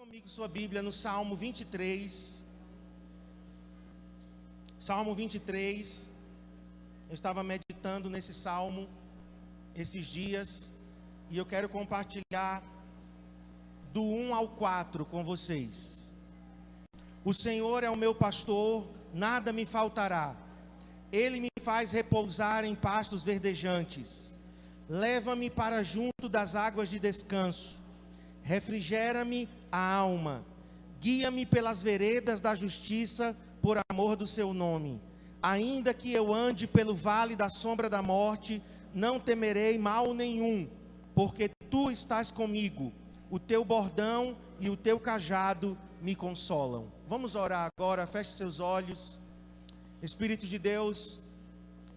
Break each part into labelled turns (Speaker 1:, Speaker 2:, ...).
Speaker 1: comigo sua Bíblia no Salmo 23. Salmo 23. Eu estava meditando nesse salmo esses dias e eu quero compartilhar do 1 ao 4 com vocês. O Senhor é o meu pastor, nada me faltará. Ele me faz repousar em pastos verdejantes. Leva-me para junto das águas de descanso. Refrigera-me a alma. Guia-me pelas veredas da justiça, por amor do seu nome. Ainda que eu ande pelo vale da sombra da morte, não temerei mal nenhum, porque tu estás comigo. O teu bordão e o teu cajado me consolam. Vamos orar agora, feche seus olhos. Espírito de Deus,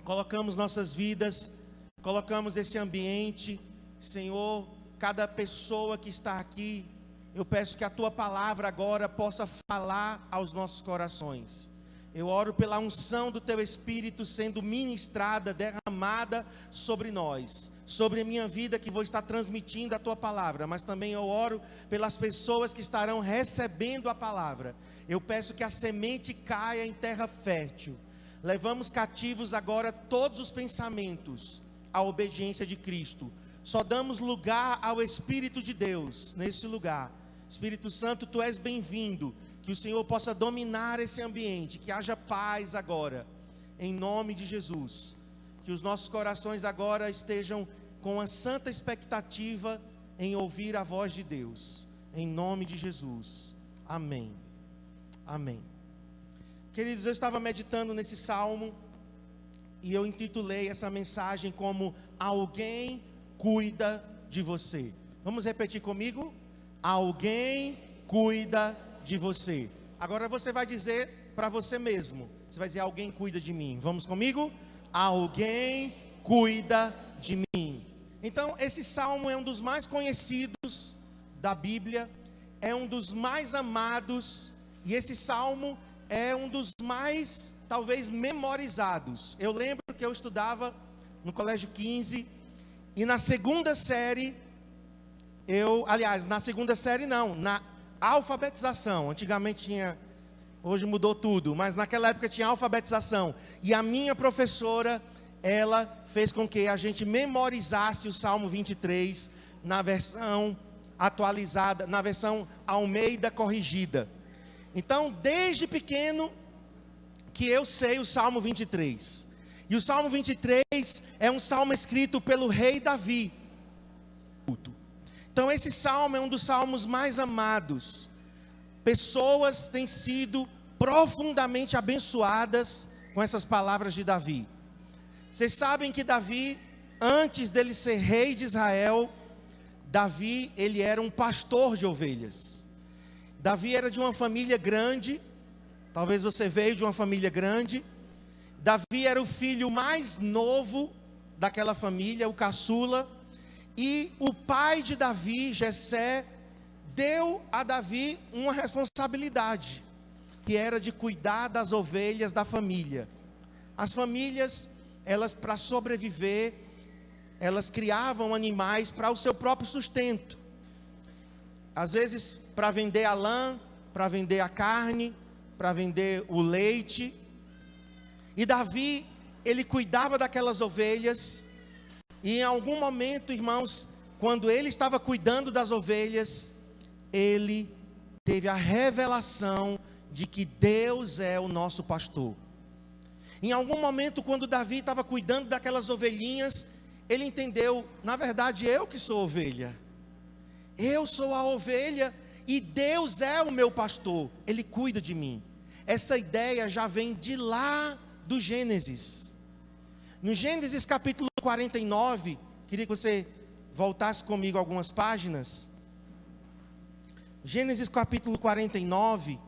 Speaker 1: colocamos nossas vidas, colocamos esse ambiente, Senhor, cada pessoa que está aqui, eu peço que a tua palavra agora possa falar aos nossos corações. Eu oro pela unção do teu Espírito sendo ministrada, derramada sobre nós, sobre a minha vida que vou estar transmitindo a tua palavra, mas também eu oro pelas pessoas que estarão recebendo a palavra. Eu peço que a semente caia em terra fértil. Levamos cativos agora todos os pensamentos à obediência de Cristo. Só damos lugar ao Espírito de Deus nesse lugar. Espírito Santo, tu és bem-vindo. Que o Senhor possa dominar esse ambiente, que haja paz agora, em nome de Jesus. Que os nossos corações agora estejam com a santa expectativa em ouvir a voz de Deus, em nome de Jesus. Amém. Amém. Queridos, eu estava meditando nesse salmo e eu intitulei essa mensagem como Alguém cuida de você. Vamos repetir comigo? Alguém cuida de você. Agora você vai dizer para você mesmo. Você vai dizer: alguém cuida de mim. Vamos comigo? Alguém cuida de mim. Então, esse salmo é um dos mais conhecidos da Bíblia, é um dos mais amados, e esse salmo é um dos mais, talvez, memorizados. Eu lembro que eu estudava no Colégio 15, e na segunda série, na segunda série não, na alfabetização, antigamente tinha, hoje mudou tudo, mas naquela época tinha alfabetização, e a minha professora, ela fez com que a gente memorizasse o Salmo 23, na versão atualizada, na versão Almeida corrigida. Então, desde pequeno, que eu sei o Salmo 23, e o Salmo 23 é um salmo escrito pelo rei Davi. Então esse salmo é um dos salmos mais amados. Pessoas têm sido profundamente abençoadas com essas palavras de Davi. Vocês sabem que Davi, antes dele ser rei de Israel, Davi, ele era um pastor de ovelhas. Davi era de uma família grande, talvez você veio de uma família grande. Davi era o filho mais novo daquela família, o caçula. E o pai de Davi, Jessé, deu a Davi uma responsabilidade, que era de cuidar das ovelhas da família. As famílias, elas, para sobreviver, elas criavam animais para o seu próprio sustento. Às vezes para vender a lã, para vender a carne, para vender o leite. E Davi, ele cuidava daquelas ovelhas. E em algum momento, irmãos, quando ele estava cuidando das ovelhas, ele teve a revelação de que Deus é o nosso pastor. Em algum momento, quando Davi estava cuidando daquelas ovelhinhas, ele entendeu: na verdade, eu que sou ovelha. Eu sou a ovelha e Deus é o meu pastor. Ele cuida de mim. Essa ideia já vem de lá do Gênesis. No Gênesis capítulo 49, queria que você voltasse comigo algumas páginas. Gênesis capítulo 49,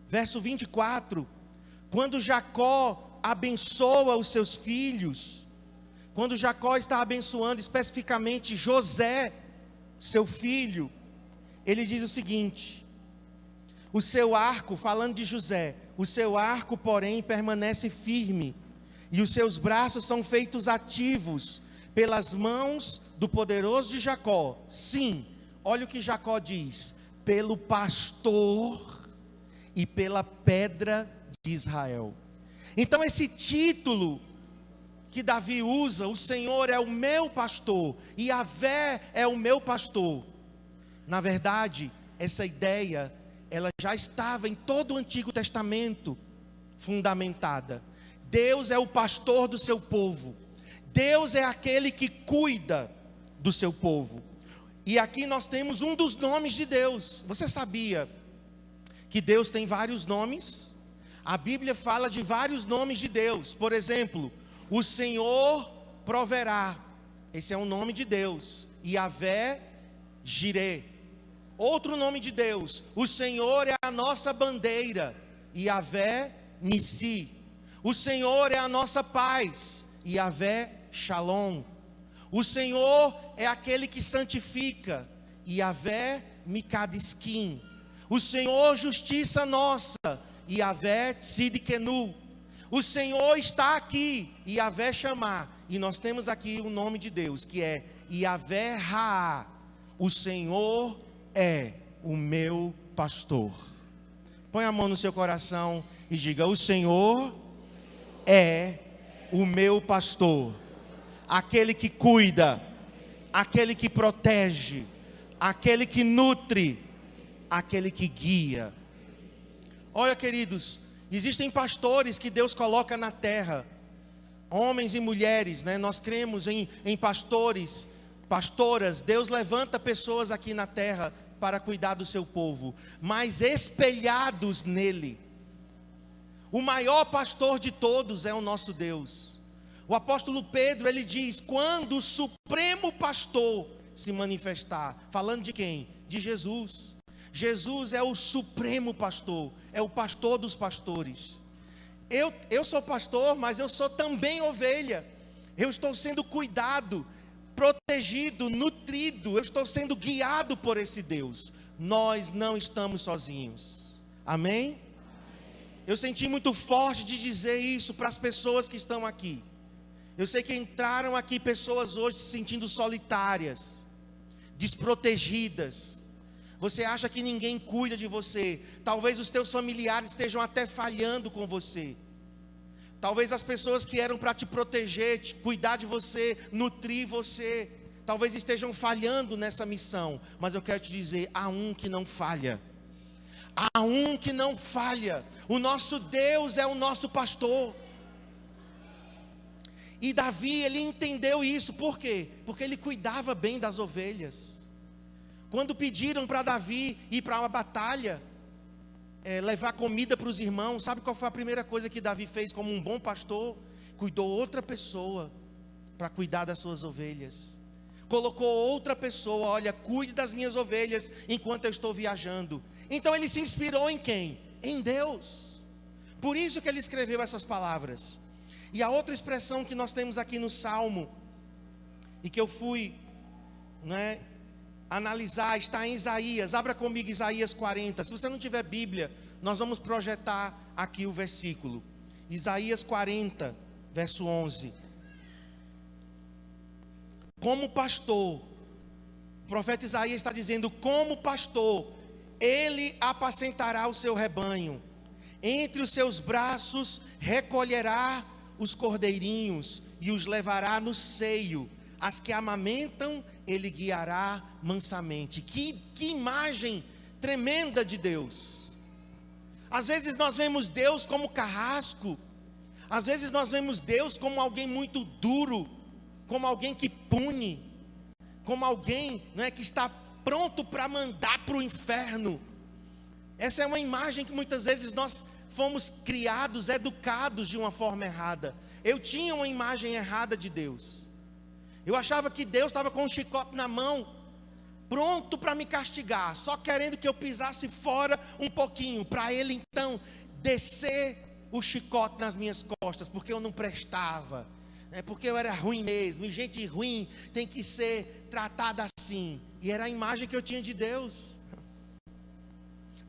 Speaker 1: verso 24. Quando Jacó abençoa os seus filhos, quando Jacó está abençoando especificamente José, seu filho, ele diz o seguinte: o seu arco, falando de José, o seu arco, porém, permanece firme, e os seus braços são feitos ativos pelas mãos do poderoso de Jacó. Sim, olha o que Jacó diz: pelo pastor e pela pedra de Israel. Então esse título que Davi usa, o Senhor é o meu pastor, e Yahvé é o meu pastor. Na verdade, essa ideia, ela já estava em todo o Antigo Testamento fundamentada. Deus é o pastor do seu povo. Deus é aquele que cuida do seu povo. E aqui nós temos um dos nomes de Deus. Você sabia que Deus tem vários nomes? A Bíblia fala de vários nomes de Deus. Por exemplo, o Senhor proverá. Esse é um nome de Deus. Yahvé Jireh. Outro nome de Deus: o Senhor é a nossa bandeira. Yahvé Nissi. O Senhor é a nossa paz. Yahvé Shalom. O Senhor é aquele que santifica. Yahvé Mikadiskim. O Senhor justiça nossa. Yahvé Tzidkenu. O Senhor está aqui. Yahvé Shammah. E nós temos aqui o nome de Deus, que é Yahvé Raá. O Senhor é o meu pastor. Põe a mão no seu coração e diga: o Senhor é o meu pastor, aquele que cuida, aquele que protege, aquele que nutre, aquele que guia. Olha, queridos, existem pastores que Deus coloca na terra, homens e mulheres, né? Nós cremos em pastores, pastoras. Deus levanta pessoas aqui na terra para cuidar do seu povo, mas espelhados nele. O maior pastor de todos é o nosso Deus. O apóstolo Pedro, ele diz: quando o supremo pastor se manifestar. Falando de quem? De Jesus. Jesus é o supremo pastor, é o pastor dos pastores. Eu sou pastor, mas eu sou também ovelha. Eu estou sendo cuidado, protegido, nutrido. Eu estou sendo guiado por esse Deus. Nós não estamos sozinhos. Amém? Eu senti muito forte de dizer isso para as pessoas que estão aqui. Eu sei que entraram aqui pessoas hoje se sentindo solitárias, desprotegidas. Você acha que ninguém cuida de você. Talvez os teus familiares estejam até falhando com você. Talvez as pessoas que eram para te proteger, te cuidar de você, nutrir você, talvez estejam falhando nessa missão. Mas eu quero te dizer, há um que não falha. Há um que não falha. O nosso Deus é o nosso pastor. E Davi, ele entendeu isso. Por quê? Porque ele cuidava bem das ovelhas. Quando pediram para Davi ir para uma batalha, levar comida para os irmãos, sabe qual foi a primeira coisa que Davi fez como um bom pastor? Cuidou outra pessoa para cuidar das suas ovelhas. Colocou outra pessoa: olha, cuide das minhas ovelhas enquanto eu estou viajando. Então ele se inspirou em quem? Em Deus. Por isso que ele escreveu essas palavras. E a outra expressão que nós temos aqui no Salmo, e que eu fui analisar, está em Isaías. Abra comigo Isaías 40. Se você não tiver Bíblia, nós vamos projetar aqui o versículo. Isaías 40, verso 11. Como pastor, o profeta Isaías está dizendo: como pastor, ele apacentará o seu rebanho, entre os seus braços recolherá os cordeirinhos e os levará no seio, as que amamentam ele guiará mansamente. Que imagem tremenda de Deus. Às vezes nós vemos Deus como carrasco, às vezes nós vemos Deus como alguém muito duro, como alguém que pune, como alguém que está pronto para mandar para o inferno. Essa é uma imagem que muitas vezes nós fomos criados, educados de uma forma errada. Eu tinha uma imagem errada de Deus. Eu achava que Deus estava com um chicote na mão, pronto para me castigar, só querendo que eu pisasse fora um pouquinho, para Ele então descer o chicote nas minhas costas, porque eu não prestava, porque eu era ruim mesmo, e gente ruim tem que ser tratada assim. E era a imagem que eu tinha de Deus.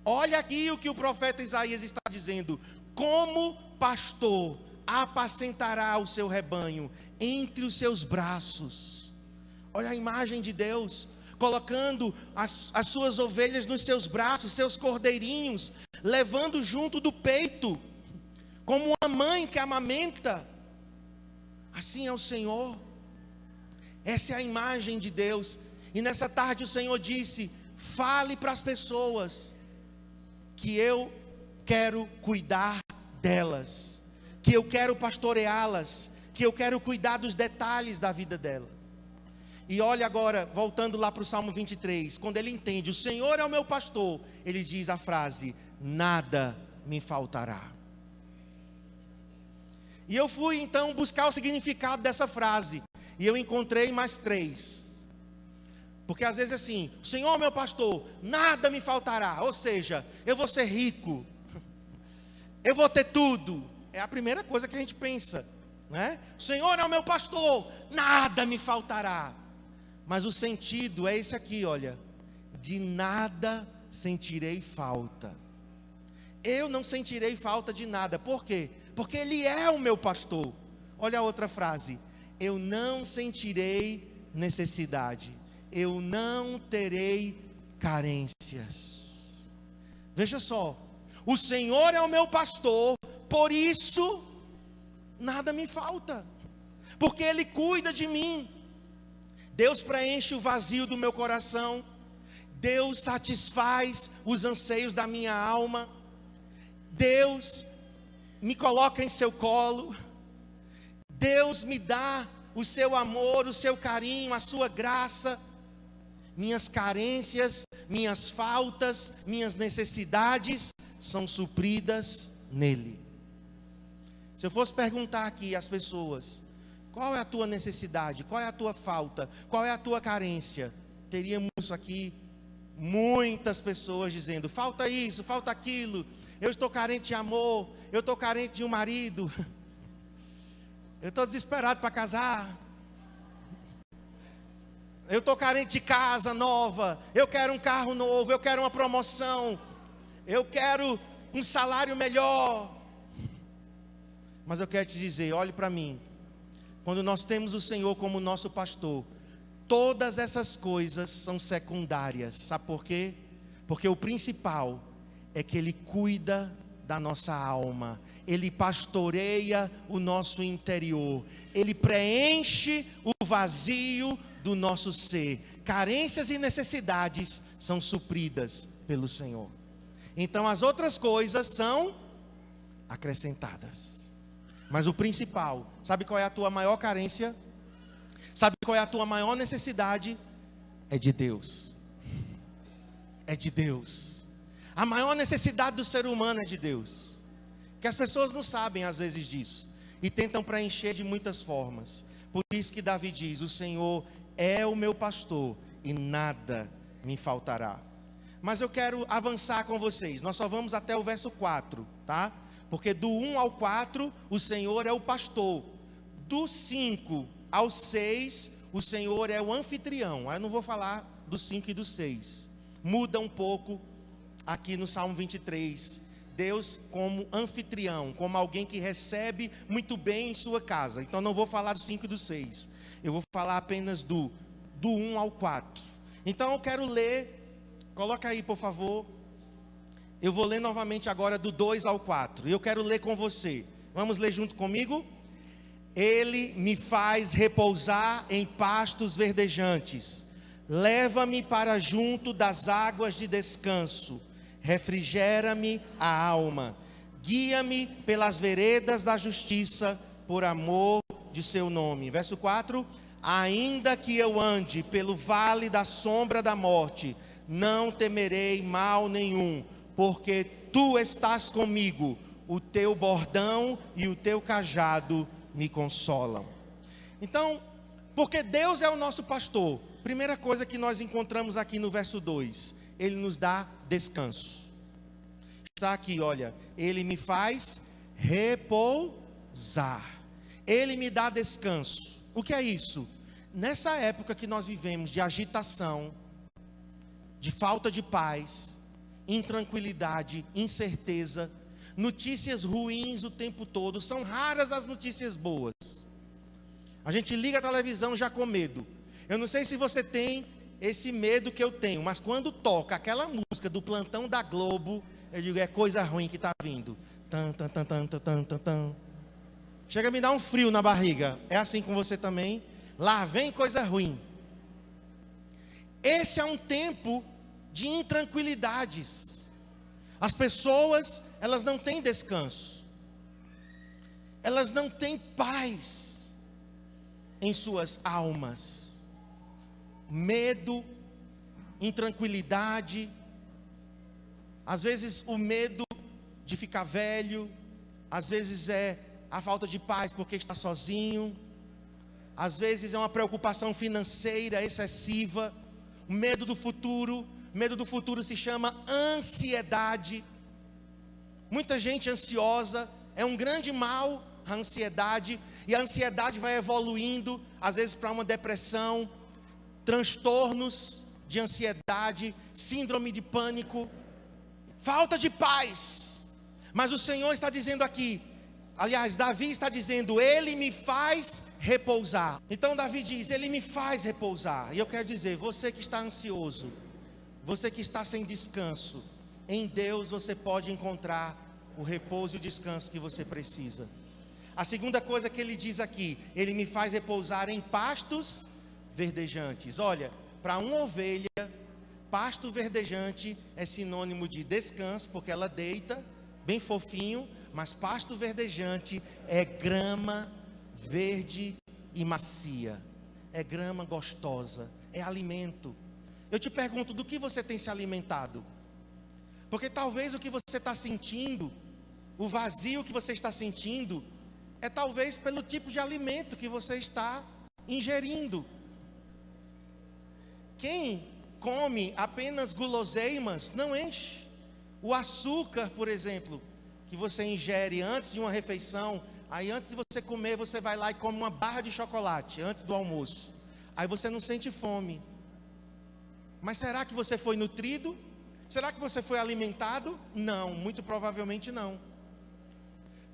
Speaker 1: Olha aqui o que o profeta Isaías está dizendo: como pastor apacentará o seu rebanho entre os seus braços. Olha a imagem de Deus, colocando as suas ovelhas nos seus braços, seus cordeirinhos, levando junto do peito, como uma mãe que amamenta. Assim é o Senhor. Essa é a imagem de Deus. E nessa tarde o Senhor disse: fale para as pessoas que eu quero cuidar delas, que eu quero pastoreá-las, que eu quero cuidar dos detalhes da vida dela. E olha agora, voltando lá para o Salmo 23, quando ele entende, o Senhor é o meu pastor, ele diz a frase: nada me faltará. E eu fui então buscar o significado dessa frase, e eu encontrei mais 3. Porque às vezes assim, o Senhor é meu pastor, nada me faltará. Ou seja, eu vou ser rico, eu vou ter tudo. É a primeira coisa que a gente pensa, né? O Senhor é o meu pastor, nada me faltará. Mas o sentido é esse aqui, olha: de nada sentirei falta. Eu não sentirei falta de nada. Por quê? Porque Ele é o meu pastor. Olha a outra frase: eu não sentirei necessidade, eu não terei carências. Veja só, o Senhor é o meu pastor, por isso nada me falta, porque Ele cuida de mim. Deus preenche o vazio do meu coração, Deus satisfaz os anseios da minha alma, Deus me coloca em seu colo, Deus me dá o seu amor, o seu carinho, a sua graça. Minhas carências, minhas faltas, minhas necessidades são supridas nele. Se eu fosse perguntar aqui às pessoas: qual é a tua necessidade? Qual é a tua falta? Qual é a tua carência? Teríamos aqui muitas pessoas dizendo: falta isso, falta aquilo. Eu estou carente de amor, eu estou carente de um marido, eu estou desesperado para casar, eu estou carente de casa nova, eu quero um carro novo, eu quero uma promoção, eu quero um salário melhor. Mas eu quero te dizer, olhe para mim, quando nós temos o Senhor como nosso pastor, todas essas coisas são secundárias. Sabe por quê? Porque o principal é que Ele cuida da nossa alma, Ele pastoreia o nosso interior, Ele preenche o vazio do nosso ser. Carências e necessidades são supridas pelo Senhor. Então as outras coisas são acrescentadas. Mas o principal, sabe qual é a tua maior carência? Sabe qual é a tua maior necessidade? É de Deus. É de Deus. A maior necessidade do ser humano é de Deus. Que as pessoas não sabem às vezes disso e tentam preencher de muitas formas. Por isso que Davi diz: o Senhor é o meu pastor e nada me faltará. Mas eu quero avançar com vocês. Nós só vamos até o verso 4, tá? Porque do 1 ao 4 o Senhor é o pastor. Do 5 ao 6 o Senhor é o anfitrião. Aí eu não vou falar do 5 e do 6. Muda um pouco aqui no Salmo 23. Deus como anfitrião, como alguém que recebe muito bem em sua casa. Então não vou falar do 5 e do 6. Eu vou falar apenas do 1 ao 4. Então eu quero ler, coloca aí por favor. Eu vou ler novamente agora do 2 ao 4. E eu quero ler com você. Vamos ler junto comigo? Ele me faz repousar em pastos verdejantes. Leva-me para junto das águas de descanso. Refrigera-me a alma. Guia-me pelas veredas da justiça, por amor de seu nome. Verso 4. Ainda que eu ande pelo vale da sombra da morte, não temerei mal nenhum, porque tu estás comigo, o teu bordão e o teu cajado me consolam. Então, porque Deus é o nosso pastor, primeira coisa que nós encontramos aqui no verso 2, Ele nos dá descanso. Está aqui, olha, Ele me faz repousar, Ele me dá descanso. O que é isso? Nessa época que nós vivemos de agitação, de falta de paz, intranquilidade, incerteza, notícias ruins o tempo todo, são raras as notícias boas. A gente liga a televisão já com medo. Eu não sei se você tem esse medo que eu tenho, mas quando toca aquela música do plantão da Globo, eu digo, é coisa ruim que está vindo. Tan, tan, tan, tan, tan, tan, tan. Chega a me dar um frio na barriga. É assim com você também? Lá vem coisa ruim. Esse é um tempo de intranquilidades. As pessoas, elas não têm descanso. Elas não têm paz em suas almas. Medo, intranquilidade. Às vezes o medo de ficar velho. Às vezes é a falta de paz porque está sozinho. Às vezes é uma preocupação financeira excessiva. Medo do futuro. Medo do futuro se chama ansiedade. Muita gente ansiosa. É um grande mal a ansiedade. E a ansiedade vai evoluindo, às vezes para uma depressão, transtornos de ansiedade, síndrome de pânico, falta de paz. Mas o Senhor está dizendo aqui, aliás, Davi está dizendo, Ele me faz repousar. Então Davi diz, Ele me faz repousar. E eu quero dizer, você que está ansioso, você que está sem descanso, em Deus você pode encontrar o repouso e o descanso que você precisa. A segunda coisa que ele diz aqui, Ele me faz repousar em pastos verdejantes. Olha, para uma ovelha, pasto verdejante é sinônimo de descanso, porque ela deita, bem fofinho, mas pasto verdejante é grama verde e macia, é grama gostosa, é alimento. Eu te pergunto, do que você tem se alimentado? Porque talvez o que você está sentindo, o vazio que você está sentindo, é talvez pelo tipo de alimento que você está ingerindo. Quem come apenas guloseimas não enche. O açúcar, por exemplo, que você ingere antes de uma refeição, aí antes de você comer, você vai lá e come uma barra de chocolate antes do almoço. Aí você não sente fome. Mas será que você foi nutrido? Será que você foi alimentado? Não, muito provavelmente não.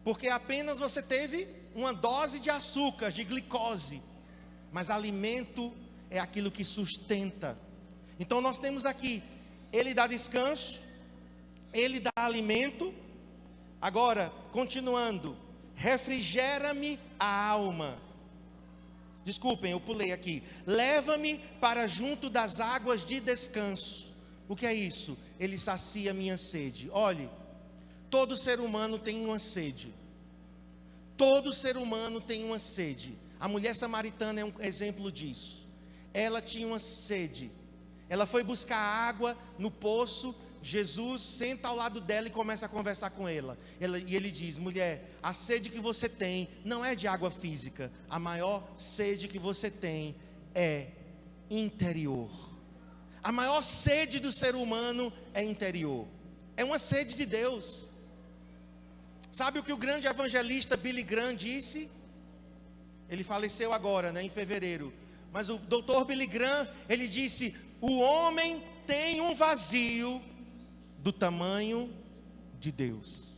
Speaker 1: Porque apenas você teve uma dose de açúcar, de glicose. Mas alimento é aquilo que sustenta. Então nós temos aqui, Ele dá descanso, Ele dá alimento. Agora, continuando, refrigera-me a alma. Desculpem, eu pulei aqui. Leva-me para junto das águas de descanso. O que é isso? Ele sacia minha sede. Olhe, todo ser humano tem uma sede. Todo ser humano tem uma sede. A mulher samaritana é um exemplo disso. Ela tinha uma sede. Ela foi buscar água no poço. Jesus senta ao lado dela e começa a conversar com ela. E ele diz, mulher, a sede que você tem não é de água física. A maior sede que você tem é interior. A maior sede do ser humano é interior. É uma sede de Deus. Sabe o que o grande evangelista Billy Graham disse? Ele faleceu agora, em fevereiro. Mas o doutor Billy Graham, ele disse, o homem tem um vazio do tamanho de Deus.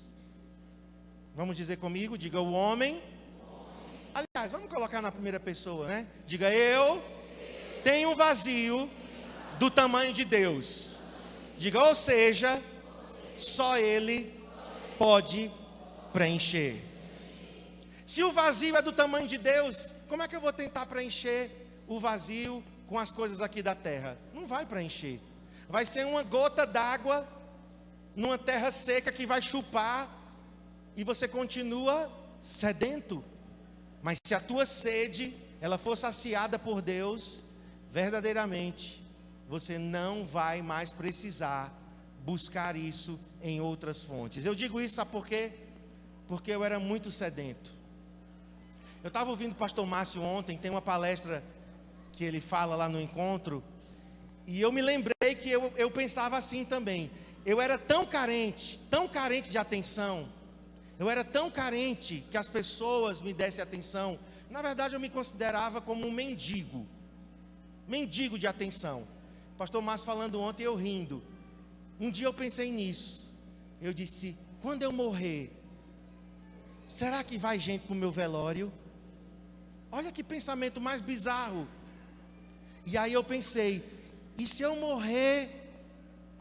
Speaker 1: Vamos dizer comigo? Diga o homem. Aliás, vamos colocar na primeira pessoa, Diga eu tenho um vazio do tamanho de Deus. Diga, ou seja, só Ele pode preencher. Se o vazio é do tamanho de Deus, como é que eu vou tentar preencher o vazio com as coisas aqui da terra? Não vai preencher. Vai ser uma gota d'água numa terra seca que vai chupar e você continua sedento. Mas se a tua sede, ela for saciada por Deus, verdadeiramente, você não vai mais precisar buscar isso em outras fontes. Eu digo isso, sabe por quê? Porque eu era muito sedento. Eu estava ouvindo o pastor Márcio ontem, tem uma palestra que ele fala lá no encontro, e eu me lembrei que eu pensava assim também. Eu era tão carente de atenção, eu era tão carente que as pessoas me dessem atenção. Na verdade eu me considerava como um mendigo de atenção. O pastor Márcio falando ontem, eu rindo. Um dia eu pensei nisso, eu disse, quando eu morrer, será que vai gente para o meu velório? Olha que pensamento mais bizarro. E aí eu pensei, e se eu morrer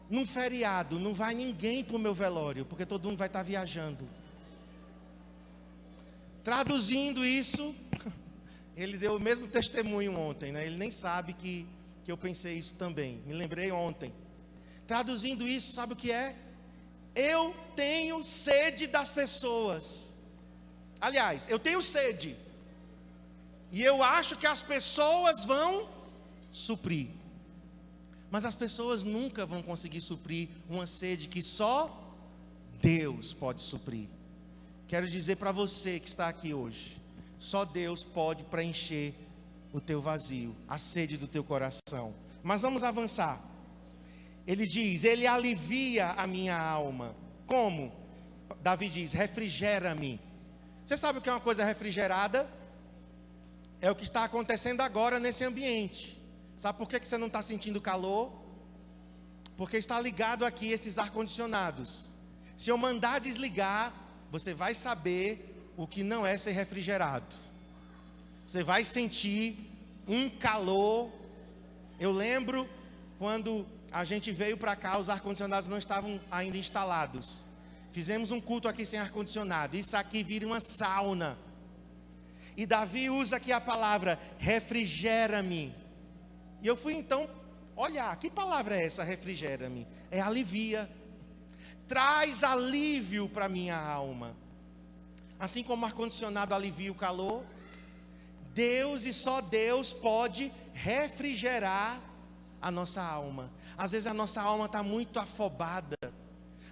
Speaker 1: num feriado, não vai ninguém para o meu velório, porque todo mundo vai estar viajando. Traduzindo isso, ele deu o mesmo testemunho ontem, né? Ele nem sabe que eu pensei isso também, me lembrei ontem. Traduzindo isso, sabe o que é? Eu tenho sede das pessoas. Aliás, eu tenho sede. E eu acho que as pessoas vão suprir. Mas as pessoas nunca vão conseguir suprir uma sede que só Deus pode suprir. Quero dizer para você que está aqui hoje, só Deus pode preencher o teu vazio, a sede do teu coração. Mas vamos avançar. Ele diz, ele alivia a minha alma. Como? Davi diz, refrigera-me. Você sabe o que é uma coisa refrigerada? É o que está acontecendo agora nesse ambiente. Sabe por que você não está sentindo calor? Porque está ligado aqui esses ar-condicionados. Se eu mandar desligar, você vai saber o que não é ser refrigerado. Você vai sentir um calor. Eu lembro quando a gente veio para cá, os ar-condicionados não estavam ainda instalados. Fizemos um culto aqui sem ar-condicionado. Isso aqui vira uma sauna. E Davi usa aqui a palavra refrigera-me. E eu fui então olhar, que palavra é essa, refrigera-me? É alivia. Traz alívio para minha alma. Assim como o ar-condicionado alivia o calor, Deus e só Deus pode refrigerar a nossa alma. Às vezes a nossa alma está muito afobada.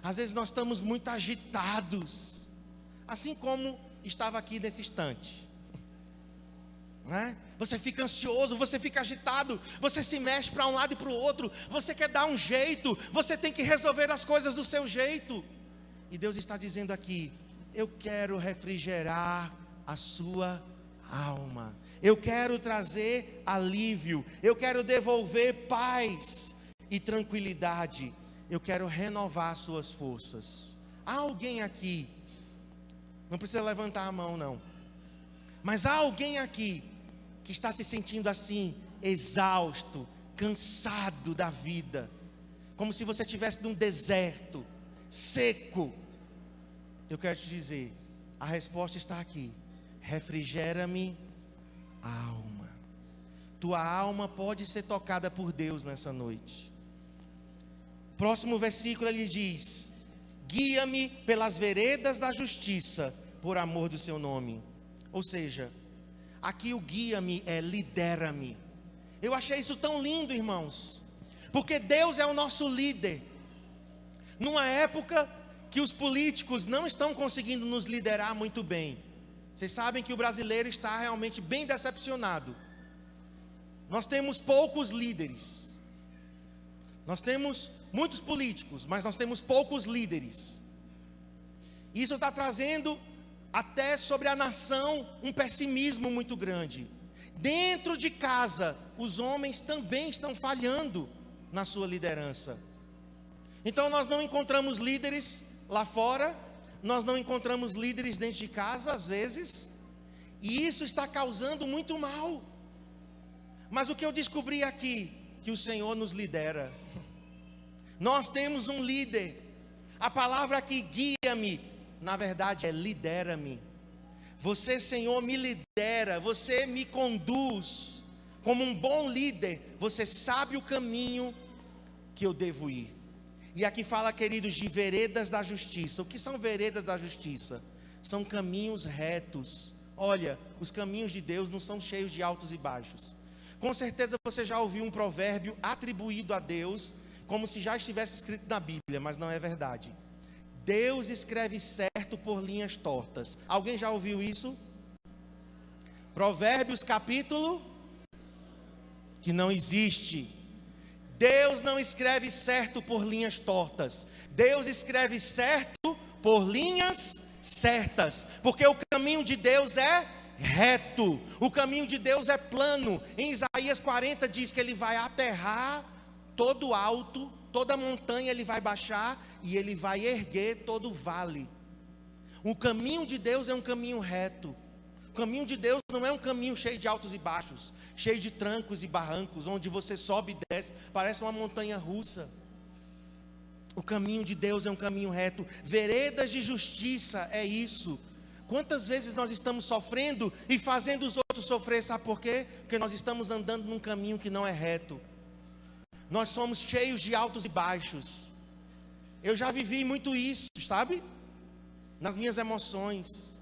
Speaker 1: Às vezes nós estamos muito agitados. Assim como estava aqui nesse instante. Né? Você fica ansioso, você fica agitado, você se mexe para um lado e para o outro, você quer dar um jeito, você tem que resolver as coisas do seu jeito. E Deus está dizendo aqui, eu quero refrigerar a sua alma, eu quero trazer alívio, eu quero devolver paz e tranquilidade, eu quero renovar suas forças. Há alguém aqui, não precisa levantar a mão não, mas há alguém aqui que está se sentindo assim, exausto, cansado da vida, como se você estivesse num deserto, seco. Eu quero te dizer, a resposta está aqui, refrigera-me a alma. Tua alma pode ser tocada por Deus nessa noite. Próximo versículo ele diz, guia-me pelas veredas da justiça, por amor do seu nome. Ou seja, aqui o guia-me é lidera-me. Eu achei isso tão lindo, irmãos, porque Deus é o nosso líder. Numa época que os políticos não estão conseguindo nos liderar muito bem. Vocês sabem que o brasileiro está realmente bem decepcionado. Nós temos poucos líderes. Nós temos muitos políticos, mas nós temos poucos líderes. Isso está trazendo até sobre a nação um pessimismo muito grande. Dentro de casa, os homens também estão falhando na sua liderança. Então nós não encontramos líderes lá fora, nós não encontramos líderes dentro de casa às vezes, e isso está causando muito mal. Mas o que eu descobri aqui, que o Senhor nos lidera. Nós temos um líder. A palavra aqui, guia-me, na verdade é lidera-me. Você, Senhor, me lidera, você me conduz. Como um bom líder, você sabe o caminho que eu devo ir. E aqui fala, queridos, de veredas da justiça. O que são veredas da justiça? São caminhos retos. Olha, os caminhos de Deus não são cheios de altos e baixos. Com certeza você já ouviu um provérbio atribuído a Deus, como se já estivesse escrito na Bíblia, mas não é verdade. Deus escreve certo por linhas tortas. Alguém já ouviu isso? Provérbios capítulo que não existe. Deus não escreve certo por linhas tortas. Deus escreve certo por linhas certas, porque o caminho de Deus é reto, o caminho de Deus é plano. Em Isaías 40 diz que ele vai aterrar todo alto, toda montanha ele vai baixar, e ele vai erguer todo vale. O caminho de Deus é um caminho reto. O caminho de Deus não é um caminho cheio de altos e baixos, cheio de trancos e barrancos, onde você sobe e desce, parece uma montanha russa. O caminho de Deus é um caminho reto. Veredas de justiça é isso. Quantas vezes nós estamos sofrendo e fazendo os outros sofrer, sabe por quê? Porque nós estamos andando num caminho que não é reto. Nós somos cheios de altos e baixos. Eu já vivi muito isso, sabe? Nas minhas emoções.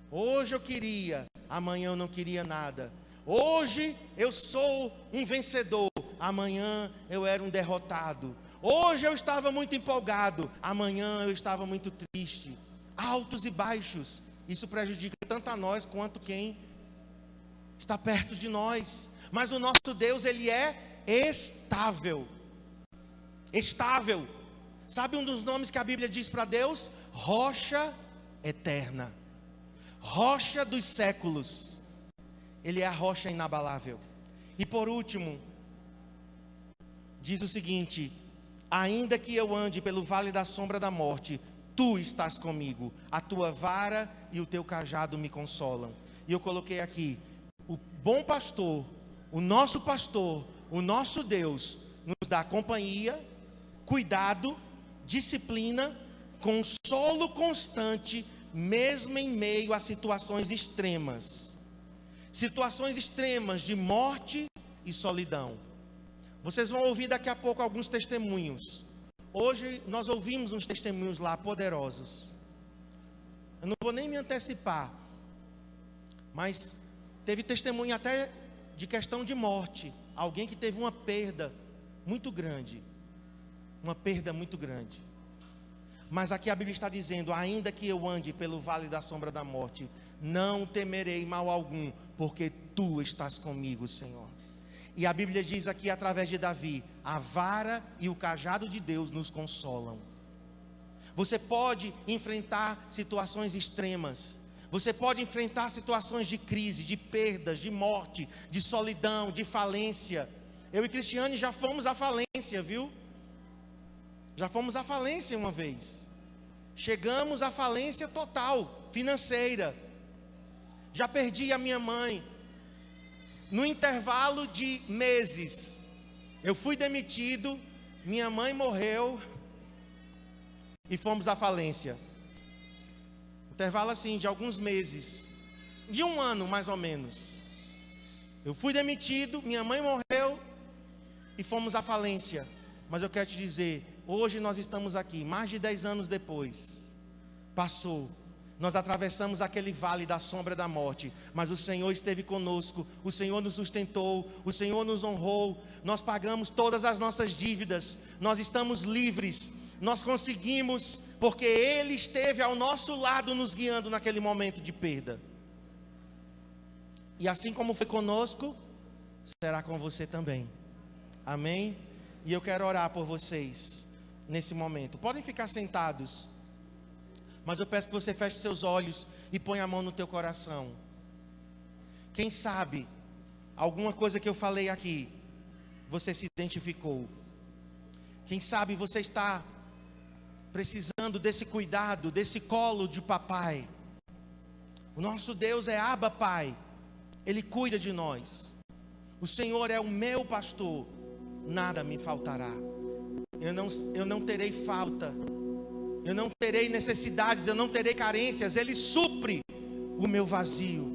Speaker 1: Hoje eu queria, amanhã eu não queria nada. Hoje eu sou um vencedor, amanhã eu era um derrotado. Hoje eu estava muito empolgado, amanhã eu estava muito triste. Altos e baixos. Isso prejudica tanto a nós quanto quem está perto de nós. Mas o nosso Deus, Ele é estável. Estável. Sabe um dos nomes que a Bíblia diz para Deus? Rocha eterna. Rocha dos séculos. Ele é a rocha inabalável. E por último, diz o seguinte: ainda que eu ande pelo vale da sombra da morte, tu estás comigo, a tua vara e o teu cajado me consolam. E eu coloquei aqui: o bom pastor, o nosso Deus, nos dá companhia, cuidado, disciplina, consolo constante, mesmo em meio a situações extremas de morte e solidão. Vocês vão ouvir daqui a pouco alguns testemunhos. Hoje nós ouvimos uns testemunhos lá poderosos. Eu não vou nem me antecipar, mas teve testemunho até de questão de morte. Alguém que teve uma perda muito grande. Mas aqui a Bíblia está dizendo: ainda que eu ande pelo vale da sombra da morte, não temerei mal algum, porque tu estás comigo, Senhor. E a Bíblia diz aqui através de Davi: a vara e o cajado de Deus nos consolam. Você pode enfrentar situações extremas. Você pode enfrentar situações de crise, de perdas, de morte, de solidão, de falência. Eu e Cristiane já fomos à falência, viu? Já fomos à falência uma vez. Chegamos à falência total, financeira. Já perdi a minha mãe. No intervalo de meses, eu fui demitido, minha mãe morreu e fomos à falência. Intervalo assim de alguns meses, de um ano mais ou menos. Eu fui demitido, minha mãe morreu e fomos à falência. Mas eu quero te dizer, hoje nós estamos aqui, mais de 10 anos depois. Passou. Nós atravessamos aquele vale da sombra da morte, mas o Senhor esteve conosco, o Senhor nos sustentou, o Senhor nos honrou, nós pagamos todas as nossas dívidas, nós estamos livres, nós conseguimos, porque Ele esteve ao nosso lado nos guiando naquele momento de perda. E assim como foi conosco, será com você também. Amém? E eu quero orar por vocês nesse momento. Podem ficar sentados. Mas eu peço que você feche seus olhos e ponha a mão no teu coração. Quem sabe, alguma coisa que eu falei aqui, você se identificou. Quem sabe você está precisando desse cuidado, desse colo de papai. O nosso Deus é Abba Pai. Ele cuida de nós. O Senhor é o meu pastor. Nada me faltará. Eu não terei falta. Eu não terei necessidades, eu não terei carências. Ele supre o meu vazio.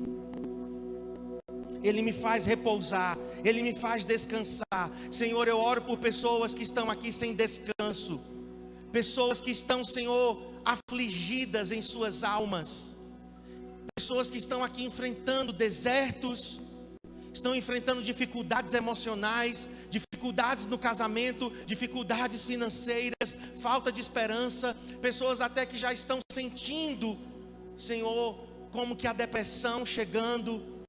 Speaker 1: Ele me faz repousar, Ele me faz descansar. Senhor, eu oro por pessoas que estão aqui sem descanso. Pessoas que estão, Senhor, afligidas em suas almas. Pessoas que estão aqui enfrentando desertos, estão enfrentando dificuldades emocionais, dificuldades no casamento, dificuldades financeiras, falta de esperança. Pessoas até que já estão sentindo, Senhor, como que a depressão chegando,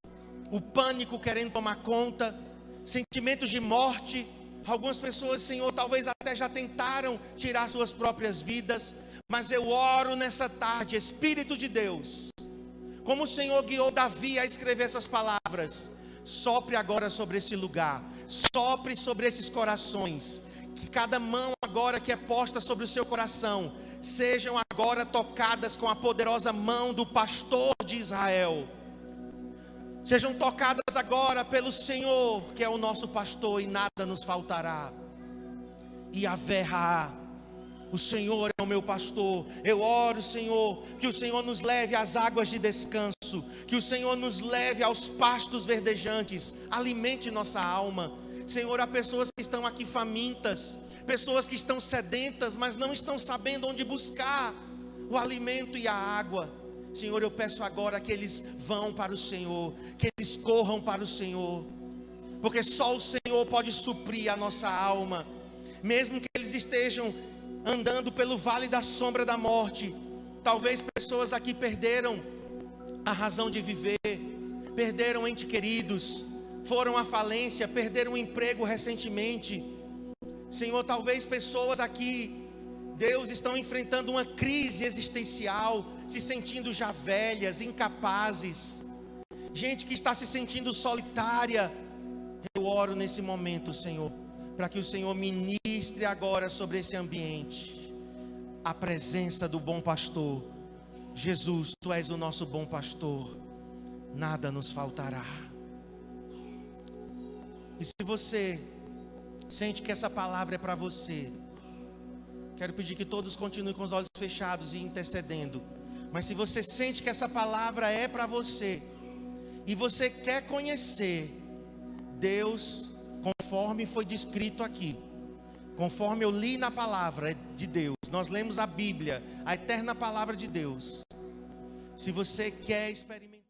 Speaker 1: o pânico querendo tomar conta, sentimentos de morte. Algumas pessoas, Senhor, talvez até já tentaram tirar suas próprias vidas. Mas eu oro nessa tarde, Espírito de Deus, como o Senhor guiou Davi a escrever essas palavras, sopre agora sobre esse lugar, sopre sobre esses corações, que cada mão agora que é posta sobre o seu coração, sejam agora tocadas com a poderosa mão do pastor de Israel. sejam tocadas agora pelo Senhor, que é o nosso pastor, e nada nos faltará. E haverá. O Senhor é o meu pastor. Eu oro, Senhor, que o Senhor nos leve às águas de descanso, que o Senhor nos leve aos pastos verdejantes, alimente nossa alma. Senhor, há pessoas que estão aqui famintas, pessoas que estão sedentas, mas não estão sabendo onde buscar o alimento e a água. Senhor, eu peço agora que eles vão para o Senhor, que eles corram para o Senhor, porque só o Senhor pode suprir a nossa alma. Mesmo que eles estejam andando pelo vale da sombra da morte, talvez pessoas aqui perderam a razão de viver, perderam entes queridos, foram à falência, perderam o emprego recentemente. Senhor, talvez pessoas aqui, Deus, estão enfrentando uma crise existencial, se sentindo já velhas, incapazes, gente que está se sentindo solitária. Eu oro nesse momento, Senhor, para que o Senhor ministre agora sobre esse ambiente a presença do bom pastor. Jesus, Tu és o nosso bom pastor, nada nos faltará. E se você sente que essa palavra é para você, quero pedir que todos continuem com os olhos fechados e intercedendo. Mas se você sente que essa palavra é para você, e você quer conhecer Deus conforme foi descrito aqui, conforme eu li na palavra de Deus, nós lemos a Bíblia, a eterna palavra de Deus. Se você quer experimentar